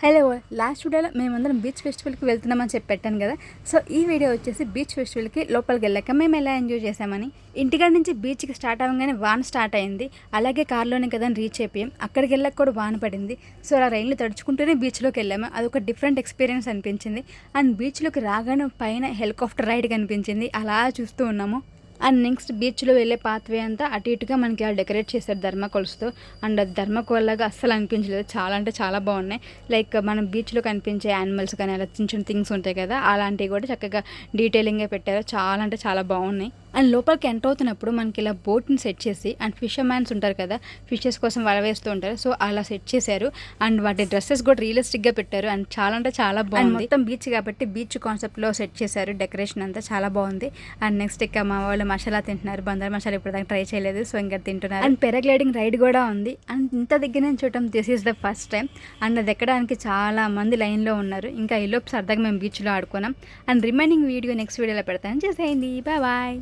Hello last వీడియోలో మేమందరం beach ఫెస్టివల్కి వెళ్తున్నామని చెప్పి పెట్టాను కదా. సో ఈ వీడియో వచ్చేసి బీచ్ ఫెస్టివల్కి లోపలికి వెళ్ళాక మేము ఎలా ఎంజాయ్ చేసామని. ఇంటికాడ నుంచి బీచ్కి స్టార్ట్ అవ్వగానే వాన స్టార్ట్ అయింది. అలాగే కార్లోనే కదా రీచ్ అయిపోయాం. అక్కడికి వెళ్ళాక కూడా వాన పడింది. సో అలా రైళ్ళు తడుచుకుంటూనే బీచ్లోకి వెళ్ళాము. అదొక డిఫరెంట్ ఎక్స్పీరియన్స్ అనిపించింది. అండ్ బీచ్లోకి రాగానే పైన హెలికాప్టర్ రైడ్ కనిపించింది. అలా చూస్తూ ఉన్నాము. అండ్ నెక్స్ట్ బీచ్లో వెళ్ళే పాత్వే అంతా అటు ఇటుగా మనకి అలా డెకరేట్ చేశారు థర్మాకోల్స్తో. అండ్ అది థర్మాకోల్లాగా అస్సలు అనిపించలేదు. చాలా అంటే చాలా బాగున్నాయి. లైక్ మనం బీచ్లో కనిపించే యానిమల్స్ కానీ అలా చిన్న చిన్న థింగ్స్ ఉంటాయి కదా, అలాంటివి కూడా చక్కగా డీటెయిలింగ్గా పెట్టారు. చాలా అంటే చాలా బాగున్నాయి. అండ్ లోపలికి ఎంటర్ అవుతున్నప్పుడు మనకి ఇలా బోట్ని సెట్ చేసి, అండ్ ఫిషర్ మ్యాన్స్ ఉంటారు కదా, ఫిషెస్ కోసం వల వేస్తూ ఉంటారు. సో అలా సెట్ చేశారు. అండ్ వాటి డ్రెస్సెస్ కూడా రియలిస్టిక్గా పెట్టారు. అండ్ చాలా అంటే చాలా బాగుంది. మొత్తం బీచ్ కాబట్టి బీచ్ కాన్సెప్ట్లో సెట్ చేశారు. డెకరేషన్ అంతా చాలా బాగుంది. అండ్ నెక్స్ట్ ఇక మా వాళ్ళు మసాలా తింటున్నారు. బందర్ మసాలా ఇప్పుడు దాకా ట్రై చేయలేదు, సో ఇంకా తింటున్నారు. అండ్ పారాగ్లైడింగ్ రైడ్ కూడా ఉంది. అండ్ ఇంత దగ్గర నుంచి చూడటం this is the first time. And అది ఎక్కడానికి చాలా మంది లైన్లో ఉన్నారు. ఇంకా ఈలోపు సరదాగా మేము బీచ్లో ఆడుకున్నాం. అండ్ రిమైనింగ్ వీడియో నెక్స్ట్ వీడియోలో పెడతాను. చేసేయండి. Bye bye.